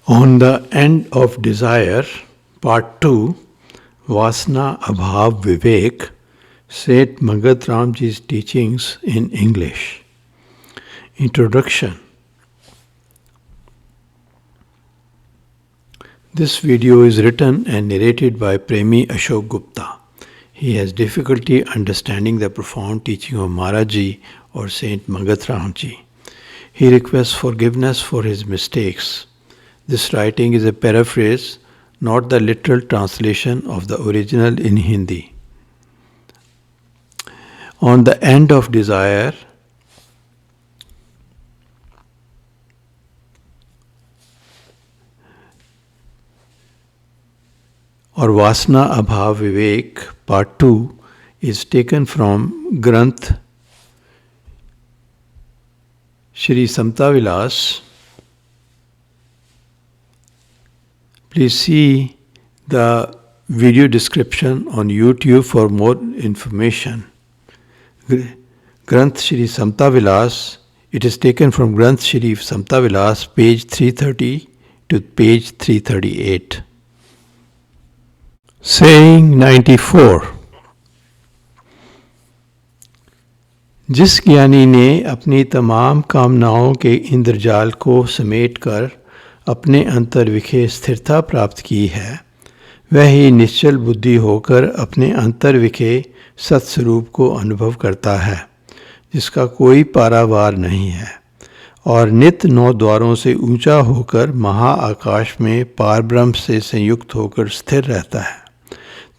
On the End of Desire, Part 2, Vasana Abhav Vivek, Saint Magat Ramji's teachings in English. Introduction. This video is written and narrated by Premi Ashok Gupta. He has difficulty understanding the profound teaching of Maharaji or Saint Magat Ramji. He requests forgiveness for his mistakes. This writing is a paraphrase, not the literal translation of the original in Hindi. On the End of Desire, or Vasana Abhav Vivek, Part 2, is taken from Granth Shri Samta Vilas. Please see the video description on YouTube for more information. Granth Shri Samta Vilas, it is taken from Granth Shri Samta Vilas, page 330 to page 338. Saying 94. जिस ज्ञानी ने अपनी तमाम कामनाओं के इंद्रजाल को समेटकर अपने अंतर्विखे स्थिरता प्राप्त की है, वह ही निश्चल बुद्धि होकर अपने अंतर्विखे सत्स्वरूप को अनुभव करता है, जिसका कोई पारावार नहीं है, और नित्य 9 द्वारों से ऊंचा होकर महाआकाश में पारब्रह्म से संयुक्त होकर स्थिर रहता है।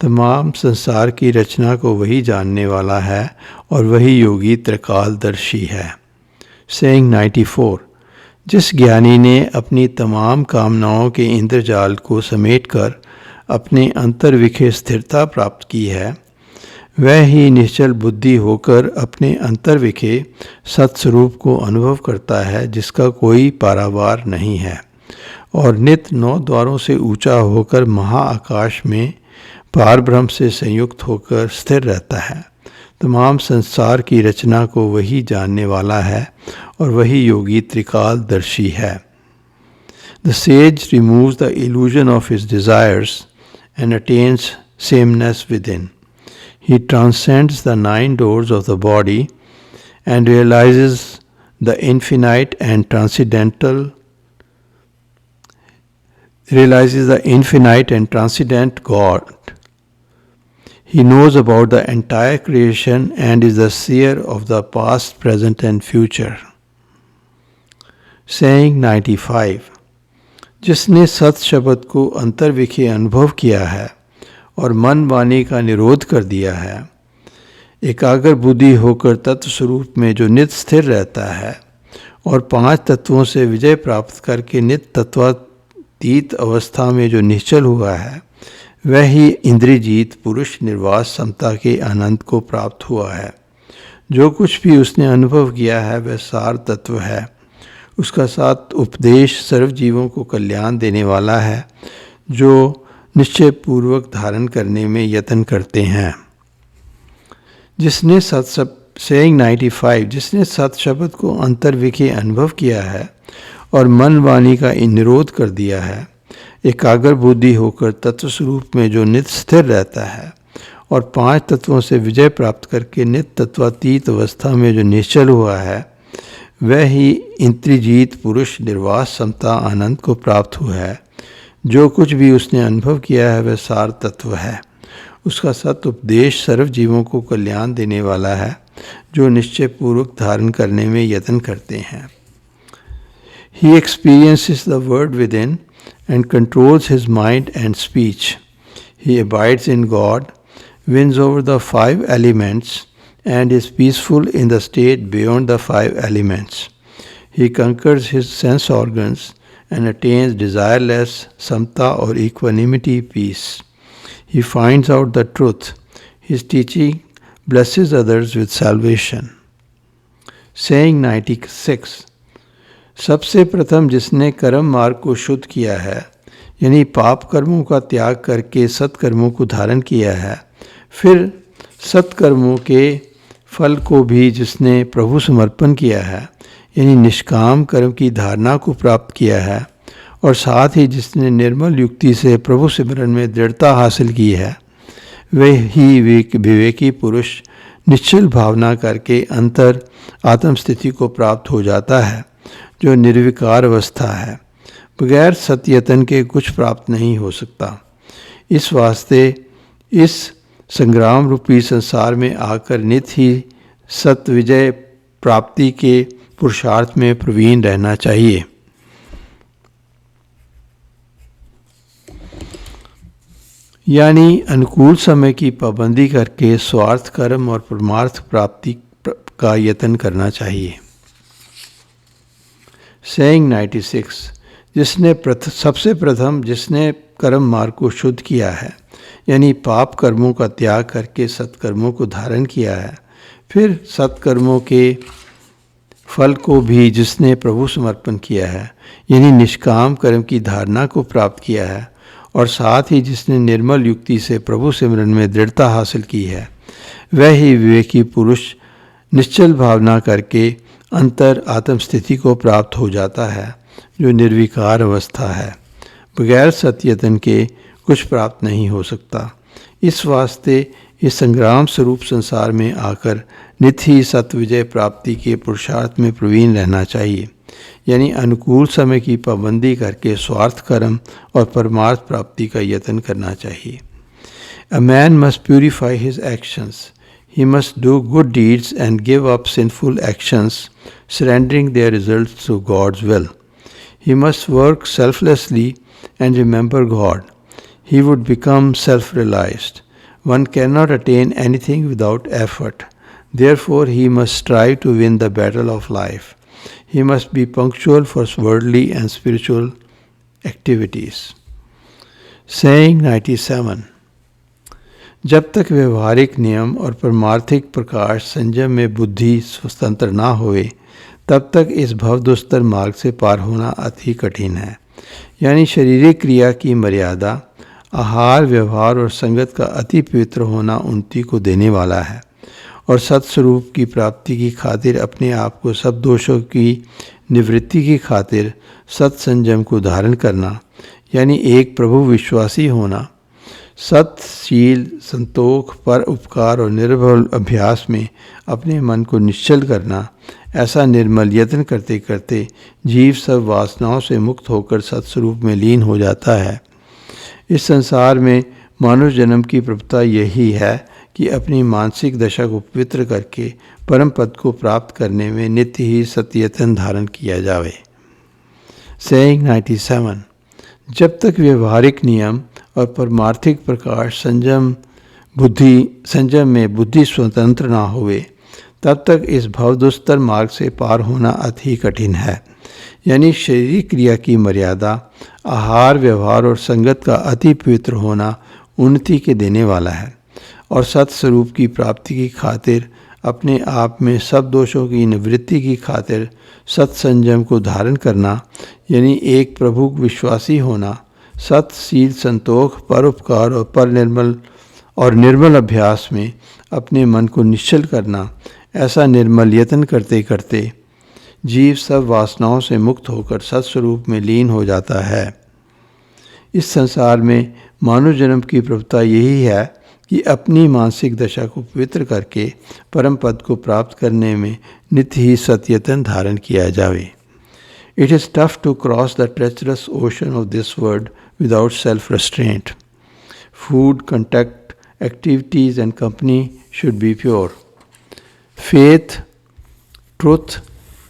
तमाम संसार की रचना को वही जानने वाला है और वही योगी त्रिकालदर्शी है। सेइंग 94. जिस ज्ञानी ने अपनी तमाम कामनाओं के इंद्रजाल को समेटकर अपने अंतर्विखे स्थिरता प्राप्त की है, वह ही निश्चल बुद्धि होकर अपने अंतर्विखे सत्स्वरूप को अनुभव करता है, जिसका कोई पारावार नहीं है, और नित्य 9 द्वारों से ऊंचा होकर महाआकाश में पारब्रह्म से संयुक्त होकर स्थिर रहता है। तमाम संसार की रचना को वही जानने वाला है और वही योगी त्रिकालदर्शी है। The sage removes the illusion of his desires and attains sameness within. He transcends the 9 doors of the body and realizes the infinite and transcendental God. He knows about the entire creation and is the seer of the past, present and future. Saying 95. जिसने सत शब्द को अंतर्विखे अनुभव किया है और मन वाणी का निरोध कर दिया है, एकाग्र बुद्धि होकर तत्व स्वरूप में जो नित्य स्थिर रहता है और 5 तत्वों से विजय प्राप्त करके नित्य तत्वातीत अवस्था में जो निश्चल हुआ है, वह ही इंद्रियजीत पुरुष निर्वास समता के आनंद को प्राप्त हुआ है। जो कुछ भी उसने अनुभव किया है वह सार तत्व है। उसका साथ उपदेश सर्व जीवों को कल्याण देने वाला है, जो निश्चय पूर्वक धारण करने में यत्न करते हैं। जिसने सेइंग 95, जिसने सत शब्द को अंतर्विखे अनुभव किया है और मन वाणी का निरोध कर दिया है, एकाग्र बुद्धि होकर तत्व स्वरूप में जो नित्य स्थिर रहता है और 5 तत्वों से विजय प्राप्त करके नित्य तत्वातीत अवस्था में जो निश्चल हुआ है, वह ही इंद्रियजीत पुरुष निर्वास समता आनंद को प्राप्त हुआ है। जो कुछ भी उसने अनुभव किया है वह सार तत्व है। उसका सत उपदेश सर्व जीवों को कल्याण देने वाला है, जो निश्चय पूर्वक धारण करने में यत्न करते हैं। He experiences the word within and controls his mind and speech. He abides in God, wins over the 5 elements, and is peaceful in the state beyond the 5 elements. He conquers his sense organs and attains desireless samta or equanimity peace. He finds out the truth. His teaching blesses others with salvation. Saying 96. सबसे प्रथम जिसने कर्म मार्ग को शुद्ध किया है, यानी पाप कर्मों का त्याग करके सत्कर्मों को धारण किया है, फिर सत्कर्मों के फल को भी जिसने प्रभु समर्पण किया है, यानी निष्काम कर्म की धारणा को प्राप्त किया है और साथ ही जिसने निर्मल युक्ति से प्रभु सिमरन में दृढ़ता हासिल की है, वह ही विवेकी पुरुष निश्चल भावना करके अंतर आत्मस्थिति को प्राप्त हो जाता है, जो निर्विकार अवस्था है। बगैर सत्ययतन के कुछ प्राप्त नहीं हो सकता। इस वास्ते इस संग्राम रूपी संसार में आकर नित ही सत्य विजय प्राप्ति के पुरुषार्थ में प्रवीण रहना चाहिए। यानी अनुकूल समय की पाबंदी करके स्वार्थ कर्म और परमार्थ प्राप्ति का यत्न करना चाहिए। सेइंग 96, जिसने सबसे प्रथम जिसने कर्म मार्ग को शुद्ध किया है, यानी पाप कर्मों का त्याग करके सत्कर्मों को धारण किया है, फिर सत्कर्मों के फल को भी जिसने प्रभु समर्पण किया है, यानी निष्काम कर्म की धारणा को प्राप्त किया है, और साथ ही जिसने निर्मल युक्ति से प्रभु सिमरन में दृढ़ता हासिल की है, वह ही विवेकी पुरुष निश्चल भावना करके अंतर आत्मस्थिति को प्राप्त हो जाता है, जो निर्विकार अवस्था है। बगैर सत्ययतन के कुछ प्राप्त नहीं हो सकता। इस वास्ते इस संग्राम स्वरूप संसार में आकर नित ही सत्य विजय प्राप्ति के पुरुषार्थ में प्रवीण रहना चाहिए, यानी अनुकूल समय की पाबंदी करके स्वार्थ कर्म और परमार्थ प्राप्ति का यत्न करना चाहिए। A man must purify his actions. He must do good deeds and give up sinful actions, surrendering their results to God's will. He must work selflessly and remember God. He would become self-realized. One cannot attain anything without effort. Therefore, he must strive to win the battle of life. He must be punctual for worldly and spiritual activities. Saying 97. जब तक व्यवहारिक नियम और परमार्थिक प्रकाश संयम में बुद्धि स्वतंत्र ना होए, तब तक इस भवदुस्तर मार्ग से पार होना अति कठिन है। यानी शारीरिक क्रिया की मर्यादा, आहार, व्यवहार और संगत का अति पवित्र होना उन्नति को देने वाला है, और सत्स्वरूप की प्राप्ति की खातिर अपने आप को सब दोषों की निवृत्ति की खातिर सत्संयम को धारण करना, यानी एक प्रभु विश्वासी होना, सत्यशील, संतोख, पर उपकार और निर्बल अभ्यास में अपने मन को निश्चल करना, ऐसा निर्मल यत्न करते करते जीव सब वासनाओं से मुक्त होकर सत्स्वरूप में लीन हो जाता है। इस संसार में मानव जन्म की प्रभुता यही है कि अपनी मानसिक दशा को पवित्र करके परम पद को प्राप्त करने में नित्य ही सत्ययतन धारण किया जावे। सेइंग 97। जब तक व्यवहारिक नियम और परमार्थिक प्रकाश संयम में बुद्धि स्वतंत्र ना हुए, तब तक इस भवदुस्तर मार्ग से पार होना अति कठिन है। यानी शारीरिक क्रिया की मर्यादा, आहार, व्यवहार और संगत का अति पवित्र होना उन्नति के देने वाला है, और सत्स्वरूप की प्राप्ति की खातिर अपने आप में सब दोषों की निवृत्ति की खातिर सत्संयम को धारण करना, यानी एक प्रभु विश्वासी होना, सत्यशील, संतोख, परोपकार और निर्मल अभ्यास में अपने मन को निश्चल करना, ऐसा निर्मल यत्न करते करते जीव सब वासनाओं से मुक्त होकर सत्स्वरूप में लीन हो जाता है। इस संसार में मानव जन्म की प्रभुता यही है कि अपनी मानसिक दशा को पवित्र करके परम पद को प्राप्त करने में नित्य ही सत्ययतन धारण किया जावे। It is tough to cross the treacherous ocean of this world without self-restraint. Food, contact, activities and company should be pure. Faith, truth,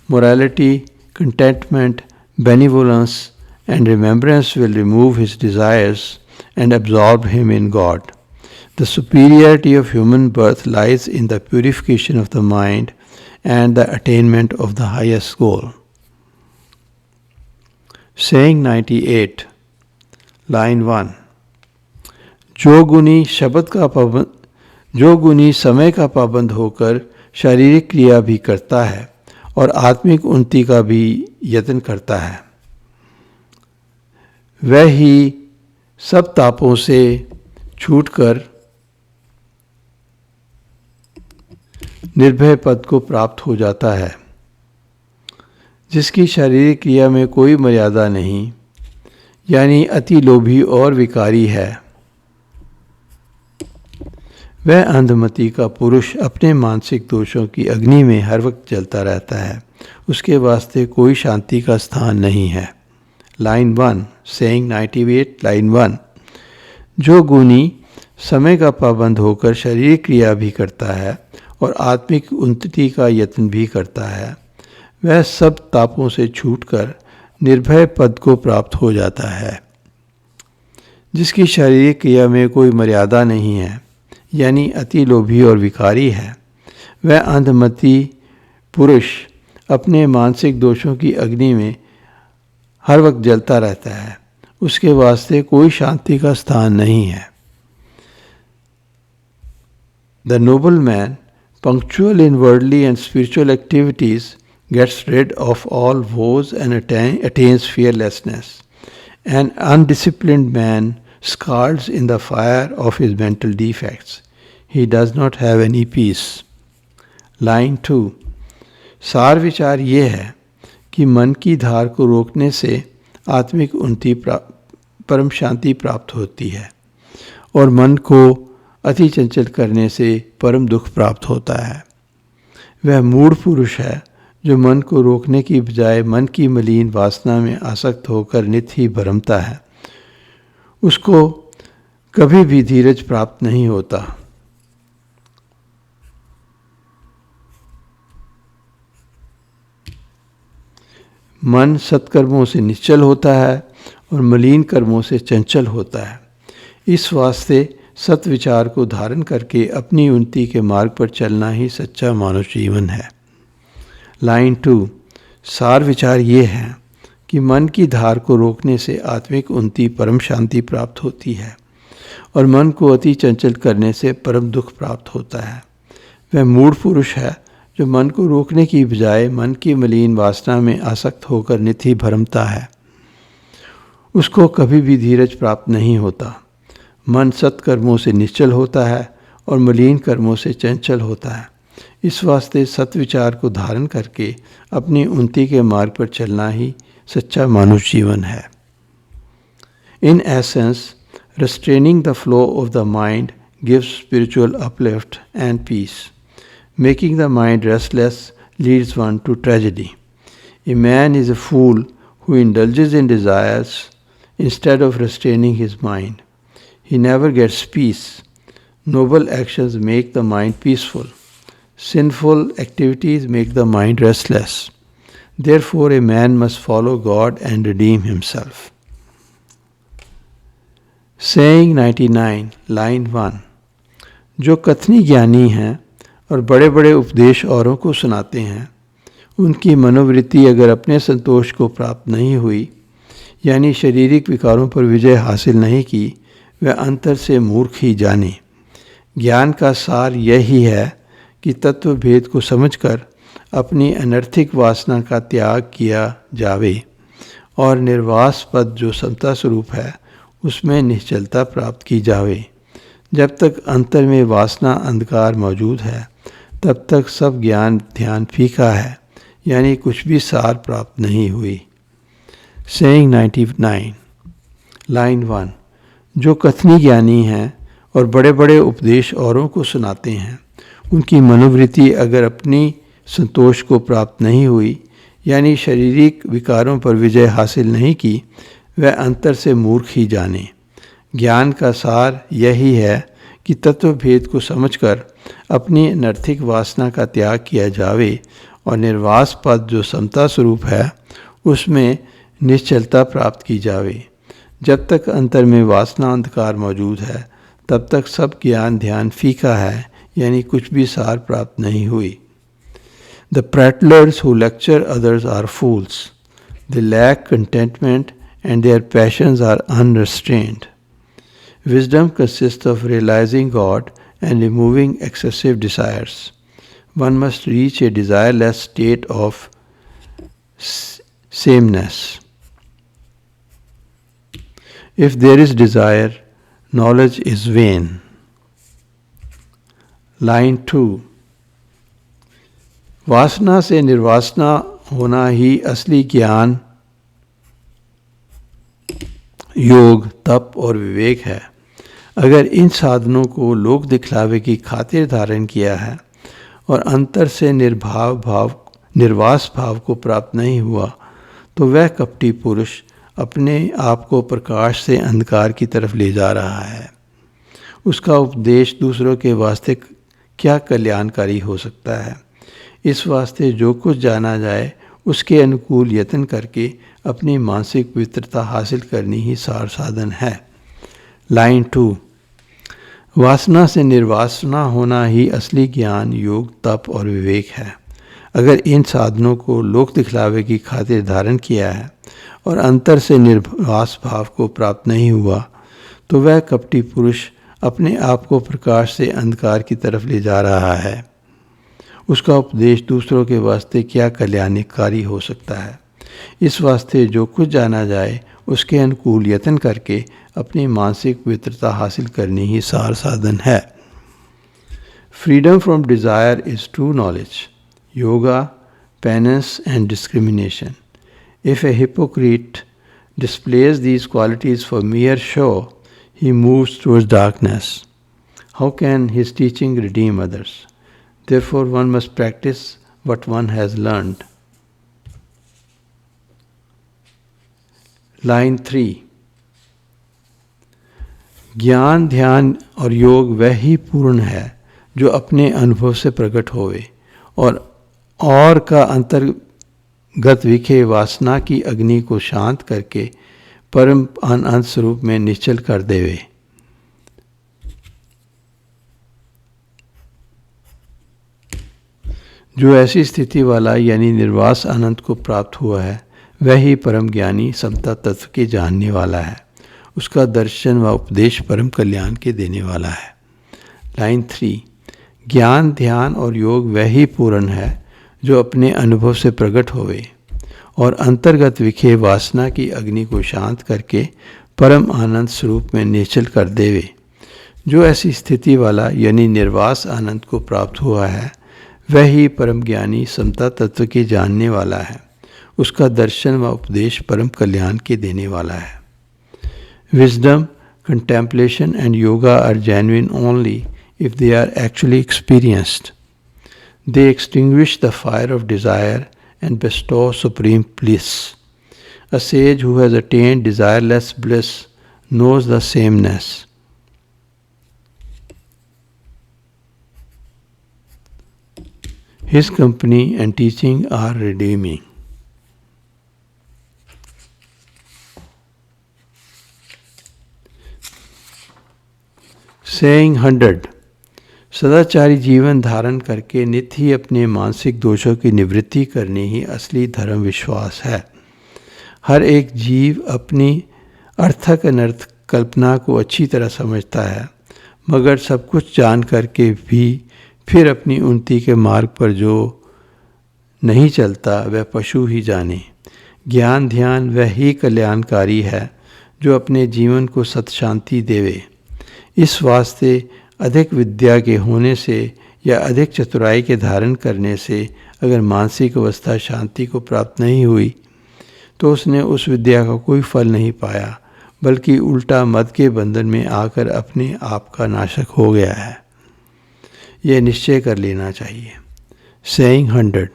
morality, contentment, benevolence and remembrance will remove his desires and absorb him in God. The superiority of human birth lies in the purification of the mind and the attainment of the highest goal. Saying 98, Line 1. जो गुणी समय का पाबंद होकर शारीरिक क्रिया भी करता है और आत्मिक उन्नति का भी यत्न करता है, वह ही सब तापों से छूटकर निर्भय पद को प्राप्त हो जाता है। जिसकी शारीरिक क्रिया में कोई मर्यादा नहीं, यानी अति लोभी और विकारी है। वह अंधमति का पुरुष अपने मानसिक दोषों की अग्नि में हर वक्त जलता रहता है, उसके वास्ते कोई शांति का स्थान नहीं है। Line 1, saying 98, line 1। जो गुणी समय का पाबंद होकर शारीरिक क्रिया भी करता है और आत्मिक उन्नति का यत्न भी करता है, वह सब तापों से छूटकर निर्भय पद को प्राप्त हो जाता है। जिसकी शारीरिक क्रिया में कोई मर्यादा नहीं है, यानी अति लोभी और विकारी है, वह अंधमति पुरुष अपने मानसिक दोषों की अग्नि में हर वक्त जलता रहता है, उसके वास्ते कोई शांति का स्थान नहीं है। The noble man, punctual in worldly and spiritual activities, gets rid of all woes and attains fearlessness. An undisciplined man scalds in the fire of his mental defects. He does not have any peace. Line 2। सार विचार ये है कि मन की धार को रोकने से आत्मिक उन्नति परम शांति प्राप्त होती है और मन को अति चंचल करने से परम दुख प्राप्त होता है। वह मूढ़ पुरुष है जो मन को रोकने की बजाय मन की मलिन वासना में आसक्त होकर नित ही भरमता है। उसको कभी भी धीरज प्राप्त नहीं होता। मन सत्कर्मों से निश्चल होता है और मलिन कर्मों से चंचल होता है। इस वास्ते सत्विचार को धारण करके अपनी उन्नति के मार्ग पर चलना ही सच्चा मानव जीवन है। लाइन 2। सार विचार ये है कि मन की धार को रोकने से आत्मिक उन्नति परम शांति प्राप्त होती है और मन को अति चंचल करने से परम दुख प्राप्त होता है। वह मूढ़ पुरुष है जो मन को रोकने की बजाय मन की मलिन वासना में आसक्त होकर नित ही भरमता है। उसको कभी भी धीरज प्राप्त नहीं होता। मन सत्कर्मों से निश्चल होता है और मलिन कर्मों से चंचल होता है। इस वास्ते सत्विचार को धारण करके अपनी उन्नति के मार्ग पर चलना ही सच्चा मानव जीवन है। In essence, restraining the flow of the mind gives spiritual uplift and peace. Making the mind restless leads one to tragedy. A man is a fool who indulges in desires instead of restraining his mind. He never gets peace. Noble actions make the mind peaceful. Sinful activities make the mind restless. Therefore, a man must follow God and redeem himself. Saying 99, line 1। जो कथनी ज्ञानी हैं और बड़े बड़े उपदेश औरों को सुनाते हैं, उनकी मनोवृत्ति अगर अपने संतोष को प्राप्त नहीं हुई, यानी शारीरिक विकारों पर विजय हासिल नहीं की, वह अंतर से मूर्ख ही जाने। ज्ञान का सार यही है कि तत्व भेद को समझकर अपनी अनर्थिक वासना का त्याग किया जावे और निर्वास पद जो समता स्वरूप है उसमें निश्चलता प्राप्त की जावे। जब तक अंतर में वासना अंधकार मौजूद है, तब तक सब ज्ञान ध्यान फीका है, यानी कुछ भी सार प्राप्त नहीं हुई। Saying 99, line 1। जो कथनी ज्ञानी हैं और बड़े बड़े उपदेश औरों को सुनाते हैं, उनकी मनोवृत्ति अगर अपनी संतोष को प्राप्त नहीं हुई, यानी शारीरिक विकारों पर विजय हासिल नहीं की, वह अंतर से मूर्ख ही जाने। ज्ञान का सार यही है कि तत्व भेद को समझकर अपनी अनर्थिक वासना का त्याग किया जावे और निर्वास पद जो समता स्वरूप है उसमें निश्चलता प्राप्त की जावे। जब तक अंतर में वासना अंधकार मौजूद है, तब तक सब ज्ञान ध्यान फीका है, यानी कुछ भी सार प्राप्त नहीं हुई। The prattlers who lecture others are fools. They lack contentment and their passions are unrestrained. Wisdom consists of realizing God and removing excessive desires. One must reach a desireless state of sameness. If there is desire, knowledge is vain. Line 2। वासना से निर्वासना होना ही असली ज्ञान योग, तप और विवेक है। अगर इन साधनों को लोक दिखलावे की खातिर धारण किया है और अंतर से निर्वास भाव को प्राप्त नहीं हुआ, तो वह कपटी पुरुष अपने आप को प्रकाश से अंधकार की तरफ ले जा रहा है। उसका उपदेश दूसरों के वास्ते क्या कल्याणकारी हो सकता है। इस वास्ते जो कुछ जाना जाए उसके अनुकूल यत्न करके अपनी मानसिक पवित्रता हासिल करनी ही सार साधन है। लाइन 2। वासना से निर्वासना होना ही असली ज्ञान, योग, तप और विवेक है। अगर इन साधनों को लोक दिखलावे की खातिर धारण किया है और अंतर से निर्वास भाव को प्राप्त नहीं हुआ, तो वह कपटी पुरुष अपने आप को प्रकाश से अंधकार की तरफ ले जा रहा है। उसका उपदेश दूसरों के वास्ते क्या कल्याणकारी हो सकता है। इस वास्ते जो कुछ जाना जाए उसके अनुकूल यत्न करके अपनी मानसिक पवित्रता हासिल करनी ही सार साधन है। Freedom from desire is true knowledge, yoga, penance and discrimination. If a hypocrite displays these qualities for mere show, he moves towards darkness. How can his teaching redeem others? Therefore, one must practice what one has learned. Line 3. ज्ञान, ध्यान और योग वह ही पूर्ण है जो अपने अनुभव से प्रकट होवे और का अंतर्गत विखे वासना की अग्नि को शांत करके परम अनंत स्वरूप में निश्चल कर देवे। जो ऐसी स्थिति वाला यानी निर्वास अनंत को प्राप्त हुआ है, वह ही परम ज्ञानी समता तत्व के जानने वाला है। उसका दर्शन व उपदेश परम कल्याण के देने वाला है। लाइन 3। ज्ञान, ध्यान और योग वह ही पूर्ण है जो अपने अनुभव से प्रकट होवे और अंतर्गत विखे वासना की अग्नि को शांत करके परम आनंद स्वरूप में निश्चल कर देवे। जो ऐसी स्थिति वाला यानी निर्वास आनंद को प्राप्त हुआ है, वह ही परम ज्ञानी समता तत्व के जानने वाला है। उसका दर्शन व उपदेश परम कल्याण के देने वाला है। Wisdom, contemplation and yoga are genuine only if they are actually experienced. They extinguish the fire of desire and bestow supreme bliss. A sage who has attained desireless bliss knows the sameness. His company and teaching are redeeming. Saying 100. सदाचारी जीवन धारण करके नित्य ही अपने मानसिक दोषों की निवृत्ति करनी ही असली धर्म विश्वास है। हर एक जीव अपनी अर्थक अनर्थ कल्पना को अच्छी तरह समझता है, मगर सब कुछ जान करके भी फिर अपनी उन्नति के मार्ग पर जो नहीं चलता वह पशु ही जाने। ज्ञान, ध्यान वह ही कल्याणकारी है जो अपने जीवन को सत शांति देवे। इस वास्ते अधिक विद्या के होने से या अधिक चतुराई के धारण करने से अगर मानसिक अवस्था शांति को प्राप्त नहीं हुई, तो उसने उस विद्या का कोई फल नहीं पाया, बल्कि उल्टा मद के बंधन में आकर अपने आप का नाशक हो गया है। यह निश्चय कर लेना चाहिए। सेइंग 100.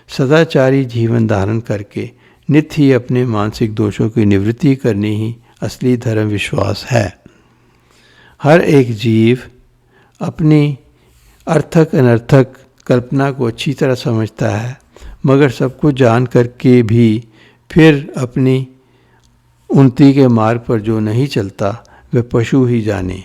सदाचारी जीवन धारण करके नित्य ही अपने मानसिक दोषों की निवृत्ति करनी ही असली धर्म विश्वास है। हर एक जीव अपनी अर्थक अनर्थक कल्पना को अच्छी तरह समझता है, मगर सब कुछ जान करके भी फिर अपनी उन्नति के मार्ग पर जो नहीं चलता वह पशु ही जाने।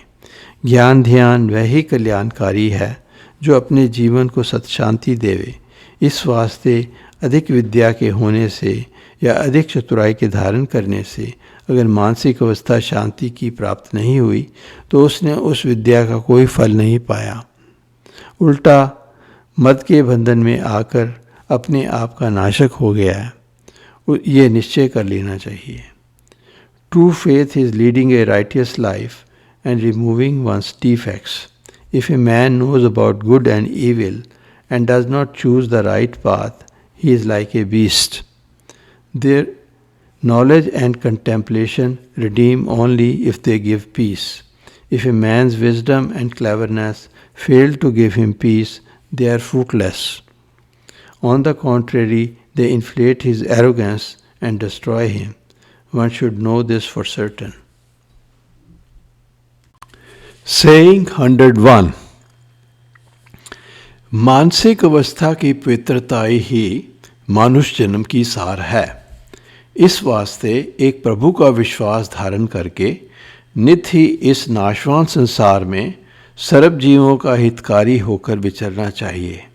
ज्ञान, ध्यान वह ही कल्याणकारी है जो अपने जीवन को सत शांति देवे। इस वास्ते अधिक विद्या के होने से या अधिक चतुराई के धारण करने से अगर मानसिक अवस्था शांति की प्राप्त नहीं हुई, तो उसने उस विद्या का कोई फल नहीं पाया, उल्टा मद के बंधन में आकर अपने आप का नाशक हो गया है। ये निश्चय कर लेना चाहिए। True faith is leading a righteous life and removing one's defects. If a man knows about good and evil and does not choose the right path, he is like a beast. Knowledge and contemplation redeem only if they give peace. If a man's wisdom and cleverness fail to give him peace, they are fruitless. On the contrary, they inflate his arrogance and destroy him. One should know this for certain. Saying 101. मानसिक अवस्था की पवित्रता ही मनुष्य जन्म की सार है। इस वास्ते एक प्रभु का विश्वास धारण करके नित ही इस नाशवान संसार में सर्व जीवों का हितकारी होकर विचरना चाहिए।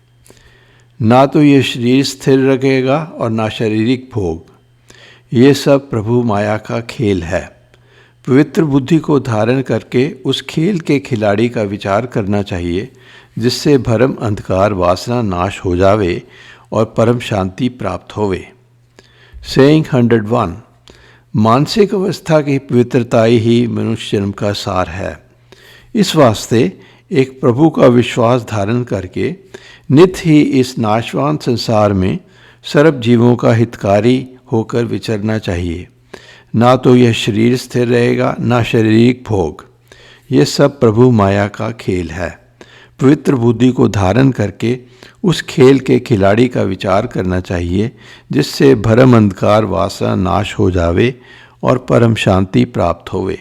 ना तो ये शरीर स्थिर रखेगा और ना शारीरिक भोग। ये सब प्रभु माया का खेल है। पवित्र बुद्धि को धारण करके उस खेल के खिलाड़ी का विचार करना चाहिए, जिससे भरम अंधकार वासना नाश हो जावे और परम शांति प्राप्त होवे। सेइंग 101। मानसिक अवस्था की पवित्रता ही मनुष्य जन्म का सार है। इस वास्ते एक प्रभु का विश्वास धारण करके नित ही इस नाशवान संसार में सर्व जीवों का हितकारी होकर विचरना चाहिए। ना तो यह शरीर स्थिर रहेगा, ना शारीरिक भोग। ये सब प्रभु माया का खेल है। पवित्र बुद्धि को धारण करके उस खेल के खिलाड़ी का विचार करना चाहिए, जिससे भरम अंधकार वासना नाश हो जावे और परम शांति प्राप्त होवे।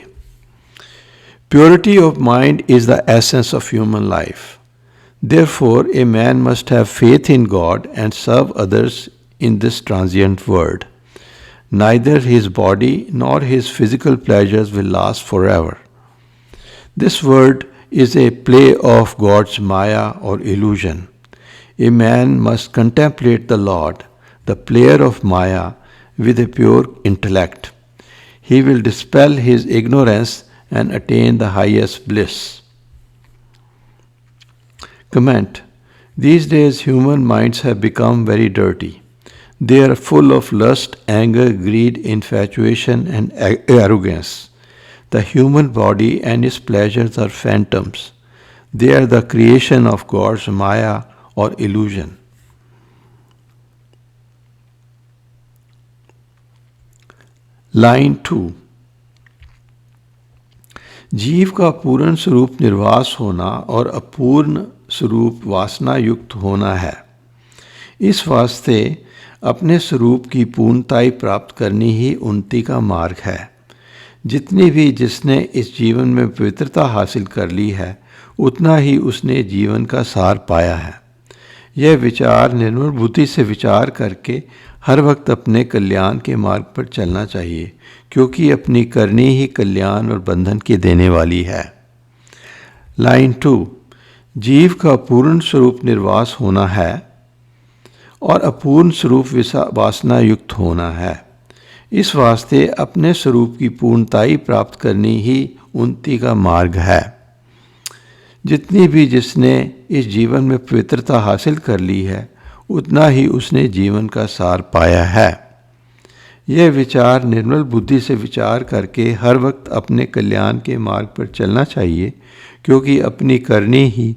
Purity of mind is the essence of human life. Therefore, a man must have faith in God and serve others in this transient world. Neither his body nor his physical pleasures will last forever. This world is a play of God's Maya or illusion. A man must contemplate the Lord, the player of Maya, with a pure intellect. He will dispel his ignorance and attain the highest bliss. Comment. These days human minds have become very dirty. They are full of lust, anger, greed, infatuation and arrogance. The human body and its pleasures are phantoms. They are the creation of God's Maya or illusion. Line 2. जीव का पूर्ण स्वरूप निर्वास होना और अपूर्ण स्वरूप वासना युक्त होना है। इस वास्ते अपने स्वरूप की पूर्णताई प्राप्त करनी ही उन्नति का मार्ग है। जितनी भी जिसने इस जीवन में पवित्रता हासिल कर ली है, उतना ही उसने जीवन का सार पाया है। यह विचार निर्मल बुद्धि से विचार करके हर वक्त अपने कल्याण के मार्ग पर चलना चाहिए, क्योंकि अपनी करनी ही कल्याण और बंधन की देने वाली है। लाइन 2। जीव का पूर्ण स्वरूप निर्वास होना है और अपूर्ण स्वरूप वासना युक्त होना है। इस वास्ते अपने स्वरूप की पूर्णताई प्राप्त करनी ही उन्नति का मार्ग है। जितनी भी जिसने इस जीवन में पवित्रता हासिल कर ली है, उतना ही उसने जीवन का सार पाया है। यह विचार निर्मल बुद्धि से विचार करके हर वक्त अपने कल्याण के मार्ग पर चलना चाहिए, क्योंकि अपनी करनी ही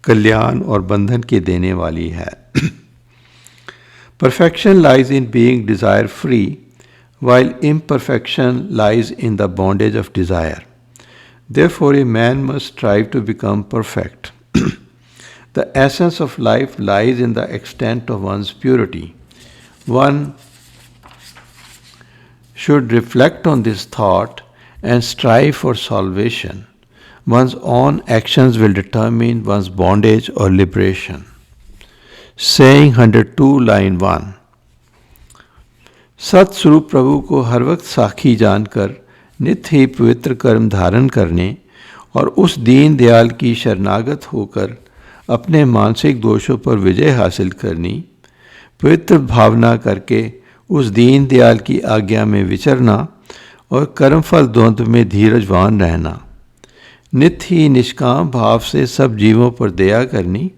कल्याण और बंधन की देने वाली है। Perfection lies in being desire free, while imperfection lies in the bondage of desire. Therefore, a man must strive to become perfect. The essence of life lies in the extent of one's purity. One should reflect on this thought and strive for salvation. One's own actions will determine one's bondage or liberation. Saying 102 line 1. सत्स्वरूप प्रभु को हर वक्त साखी जानकर नित्य ही पवित्र कर्म धारण करने और उस दीन दयाल की शरणागत होकर अपने मानसिक दोषों पर विजय हासिल करनी, पवित्र भावना करके उस दीन दयाल की आज्ञा में विचरना और कर्मफल द्वंद्व में धीरजवान रहना, नित्य ही निष्काम भाव से सब जीवों पर दया करनी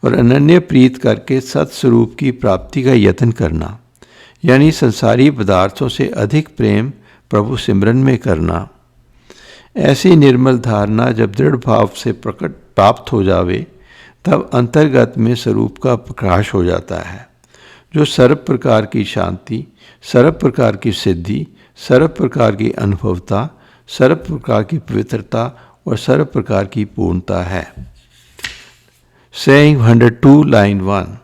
और अनन्य प्रीत करके सत्स्वरूप की प्राप्ति का यत्न करना, यानी संसारी पदार्थों से अधिक प्रेम प्रभु सिमरन में करना। ऐसी निर्मल धारणा जब दृढ़ भाव से प्राप्त हो जावे, तब अंतर्गत में स्वरूप का प्रकाश हो जाता है, जो सर्व प्रकार की शांति सर्व प्रकार की सिद्धि, सर्व प्रकार की अनुभवता, सर्व प्रकार की पवित्रता और सर्व प्रकार की पूर्णता है। Saying 102 line 1।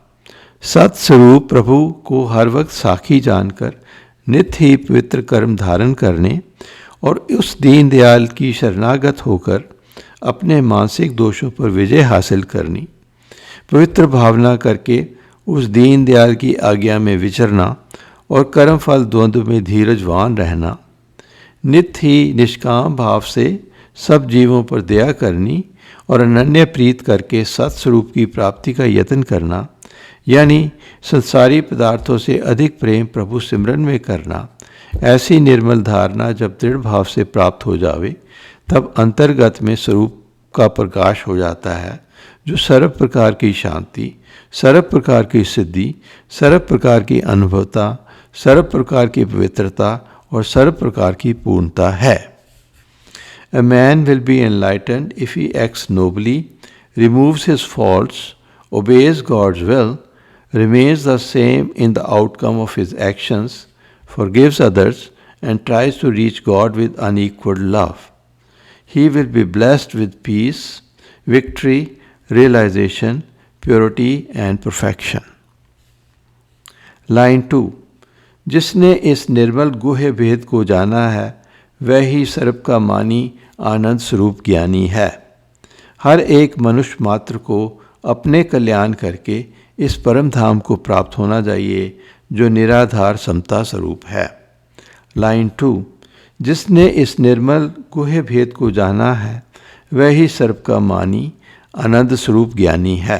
सत स्वरूप प्रभु को हर वक्त साखी जानकर नित्य ही पवित्र कर्म धारण करने और उस दीन दयाल की शरणागत होकर अपने मानसिक दोषों पर विजय हासिल करनी, पवित्र भावना करके उस दीन दयाल की आज्ञा में विचरना और कर्मफल द्वंद्व में धीरजवान रहना, नित्य ही निष्काम भाव से सब जीवों पर दया करनी और अनन्य प्रीत करके सत्स्वरूप की प्राप्ति का यत्न करना, यानी संसारी पदार्थों से अधिक प्रेम प्रभु सिमरन में करना, ऐसी निर्मल धारणा जब दृढ़ भाव से प्राप्त हो जावे तब अंतर्गत में स्वरूप का प्रकाश हो जाता है, जो सर्व प्रकार की शांति, सर्व प्रकार की सिद्धि, सर्व प्रकार की अनुभवता, सर्व प्रकार की पवित्रता और सर्व प्रकार की पूर्णता है। A man will be enlightened if he acts nobly, removes his faults, obeys God's will, remains the same in the outcome of his actions, forgives others, and tries to reach God with unequaled love. He will be blessed with peace, victory, realization, purity and perfection. Line 2। जिसने इस निर्मल गुह्य भेद को जाना है वह ही सर्व का मानी आनंद स्वरूप ज्ञानी है। हर एक मनुष्य मात्र को अपने कल्याण करके इस परम धाम को प्राप्त होना चाहिए जो निराधार समता स्वरूप है। लाइन 2। जिसने इस निर्मल गुह्य भेद को जाना है वह ही सर्व का मानी आनंद स्वरूप ज्ञानी है।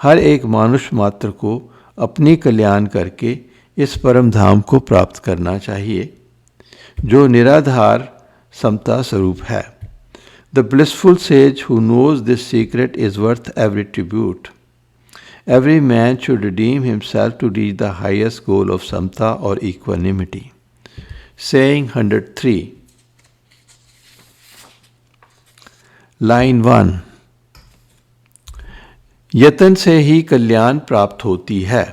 हर एक मनुष्य मात्र को अपनी कल्याण करके इस परम धाम को प्राप्त करना चाहिए जो निराधार समता स्वरूप है। The blissful sage who knows this secret is worth every tribute. Every man should redeem himself to reach the highest goal of samta or equanimity. Saying 103. Line 1। यतन से ही कल्याण प्राप्त होती है।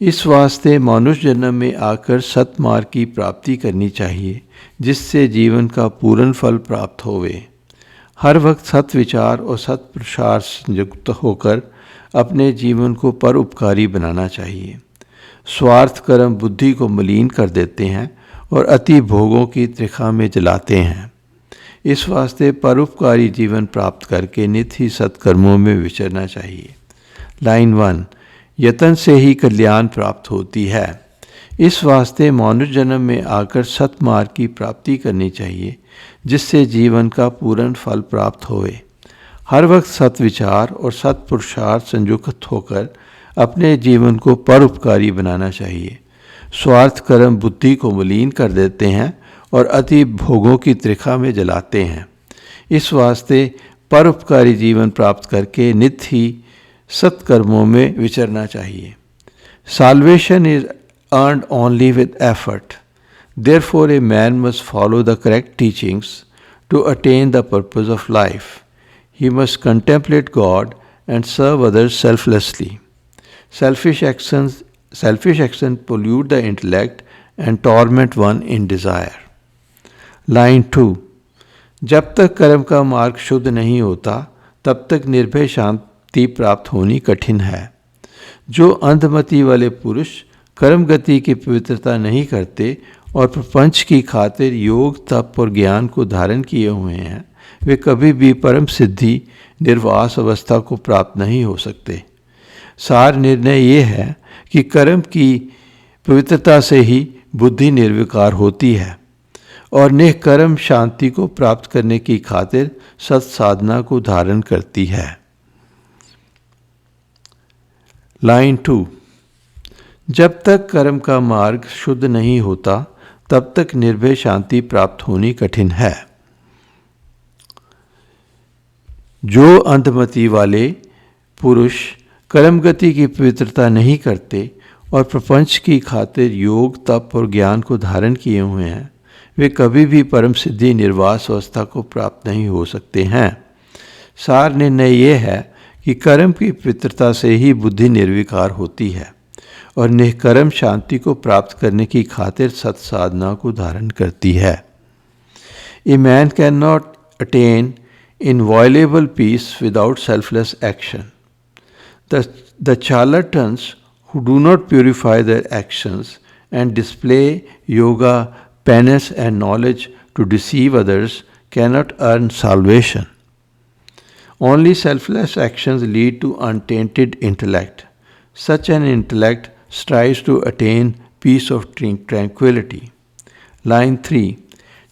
इस वास्ते मनुष्य जन्म में आकर सतमार्ग की प्राप्ति करनी चाहिए जिससे जीवन का पूर्ण फल प्राप्त होवे। हर वक्त सत विचार और सत प्रसार संयुक्त होकर अपने जीवन को परोपकारी बनाना चाहिए। स्वार्थ कर्म बुद्धि को मलिन कर देते हैं और अति भोगों की त्रिखा में जलाते हैं। इस वास्ते परोपकारी जीवन प्राप्त करके नित्य ही सत्कर्मों में विचरना चाहिए। लाइन 1। यतन से ही कल्याण प्राप्त होती है। इस वास्ते मनुष्य जन्म में आकर सतमार्ग की प्राप्ति करनी चाहिए जिससे जीवन का पूर्ण फल प्राप्त होवे। हर वक्त सत विचार और सत पुरुषार्थ संयुक्त होकर अपने जीवन को परोपकारी बनाना चाहिए। स्वार्थ कर्म बुद्धि को मलिन कर देते हैं और अति भोगों की त्रिखा में जलाते हैं। इस वास्ते परोपकारी जीवन प्राप्त करके नित्य ही सत्कर्मों में विचरना चाहिए। Salvation is earned only with effort. Therefore, a man must follow the correct teachings to attain the purpose of life. He must contemplate God and serve others selflessly. Selfish action pollute the intellect and torment one in desire. Line 2। जब तक कर्म का मार्ग शुद्ध नहीं होता तब तक निर्भय शांति प्राप्त होनी कठिन है। जो अंधमति वाले पुरुष कर्म गति की पवित्रता नहीं करते और प्रपंच की खातिर योग तप और ज्ञान को धारण किए हुए हैं वे कभी भी परम सिद्धि निर्वास अवस्था को प्राप्त नहीं हो सकते। सार निर्णय ये है कि कर्म की पवित्रता से ही बुद्धि निर्विकार होती है और निष्कर्म शांति को प्राप्त करने की खातिर सत साधना को धारण करती है। लाइन 2। जब तक कर्म का मार्ग शुद्ध नहीं होता तब तक निर्भय शांति प्राप्त होनी कठिन है। जो अंधमति वाले पुरुष कर्म गति की पवित्रता नहीं करते और प्रपंच की खातिर योग तप और ज्ञान को धारण किए हुए हैं वे कभी भी परम सिद्धि निर्वास अवस्था को प्राप्त नहीं हो सकते हैं। सार निर्णय ये है कि कर्म की पवित्रता से ही बुद्धि निर्विकार होती है और निष्कर्म शांति को प्राप्त करने की खातिर सत साधना को धारण करती है। A man can not attain inviolable peace without selfless action. The charlatans who do not purify their actions and display yoga, penance and knowledge to deceive others cannot earn salvation. Only selfless actions lead to untainted intellect. Such an intellect strives to attain peace of tranquility. Line 3.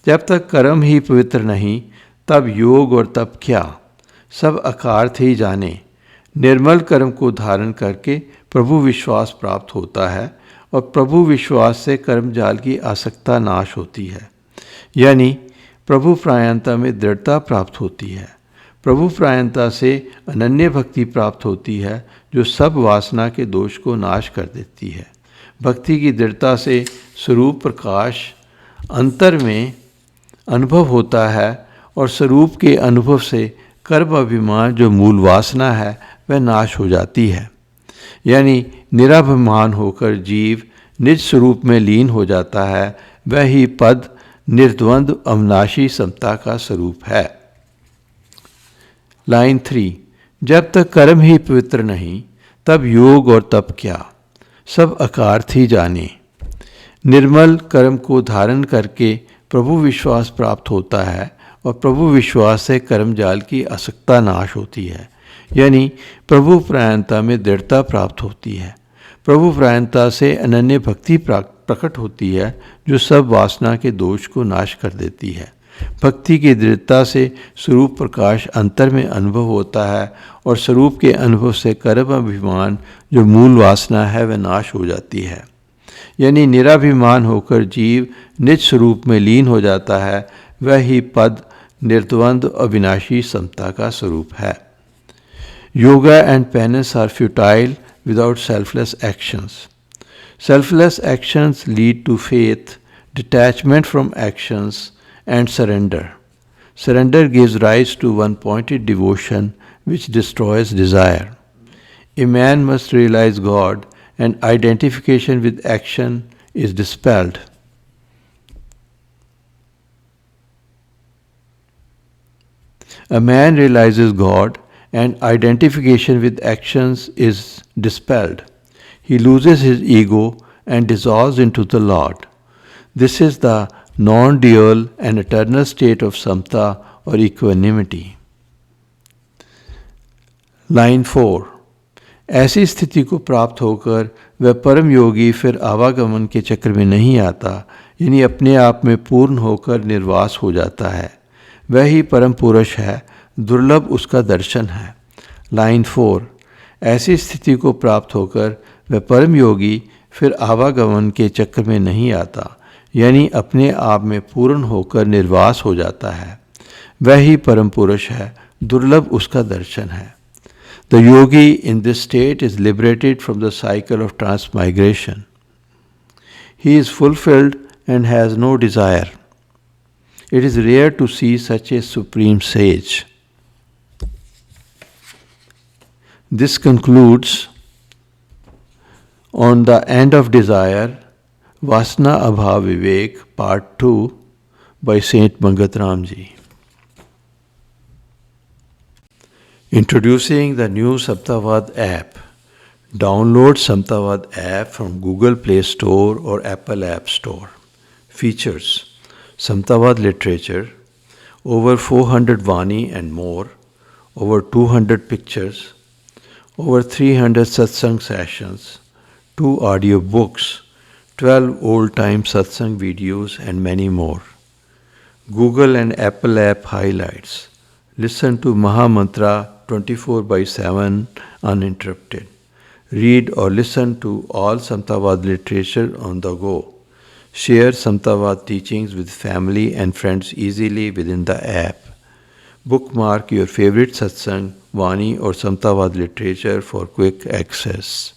जब तक कर्म ही पवित्र नहीं तब योग और तप क्या, सब अकार्थ ही जाने। निर्मल कर्म को धारण करके प्रभु विश्वास प्राप्त होता है और प्रभु विश्वास से कर्म जाल की आसक्ता नाश होती है, यानी प्रभु प्रायणता में दृढ़ता प्राप्त होती है। प्रभु प्रायणता से अनन्य भक्ति प्राप्त होती है जो सब वासना के दोष को नाश कर देती है। भक्ति की दृढ़ता से स्वरूप प्रकाश अंतर में अनुभव होता है और स्वरूप के अनुभव से कर्म अभिमान जो मूल वासना है वह नाश हो जाती है, यानी निराभिमान होकर जीव निज स्वरूप में लीन हो जाता है। वह ही पद निर्द्वंद्व अविनाशी समता का स्वरूप है। लाइन 3. जब तक कर्म ही पवित्र नहीं तब योग और तप क्या, सब अकार्थ ही जाने। निर्मल कर्म को धारण करके प्रभु विश्वास प्राप्त होता है और प्रभु विश्वास से कर्म जाल की आसक्ता नाश होती है, यानी प्रभु प्रायणता में दृढ़ता प्राप्त होती है। प्रभु प्रायणता से अनन्य भक्ति प्रकट होती है जो सब वासना के दोष को नाश कर देती है। भक्ति की दृढ़ता से स्वरूप प्रकाश अंतर में अनुभव होता है और स्वरूप के अनुभव से कर्म अभिमान जो मूल वासना है वह नाश हो जाती है, यानी निराभिमान होकर जीव निज स्वरूप में लीन हो जाता है। वह ही पद निर्द्वंद्व अविनाशी समता का स्वरूप है। Yoga and penance are futile without selfless actions. Selfless actions lead to faith, detachment from actions, and surrender. Surrender gives rise to one-pointed devotion which destroys desire. A man must realize God, and identification with action is dispelled. A man realizes God, and identification with actions is dispelled. He loses his ego and dissolves into the Lord. This is the non-dual and eternal state of samta or equanimity. Line 4. ऐसी स्थिति को प्राप्त होकर वह परम योगी फिर आवागमन के चक्र में नहीं आता, यानी अपने आप में पूर्ण होकर निर्वास हो जाता है। वह ही परम पुरुष है, दुर्लभ उसका दर्शन है। लाइन 4. ऐसी स्थिति को प्राप्त होकर वह परम योगी फिर आवागमन के चक्र में नहीं आता, यानी अपने आप में पूर्ण होकर निर्वास हो जाता है। वह ही परम पुरुष है, दुर्लभ उसका दर्शन है। The yogi in this state is liberated from the cycle of transmigration. He is fulfilled and has no desire. It is rare to see such a supreme sage. This concludes on the end of desire, Vasana Abhav Vivek, Part 2 by Saint Mangat Ram Ji. Introducing the new Saptavad app. Download Saptavad app from Google Play Store or Apple App Store. Features: Saptavad literature, over 400 Vani and more, over 200 pictures, over 300 satsang sessions, 2 audio books, 12 old-time satsang videos and many more. Google and Apple app highlights. Listen to Maha Mantra 24/7 uninterrupted. Read or listen to all Saptavad literature on the go. Share Saptavad teachings with family and friends easily within the app. Bookmark your favorite satsang, Vani or Saptavad literature for quick access.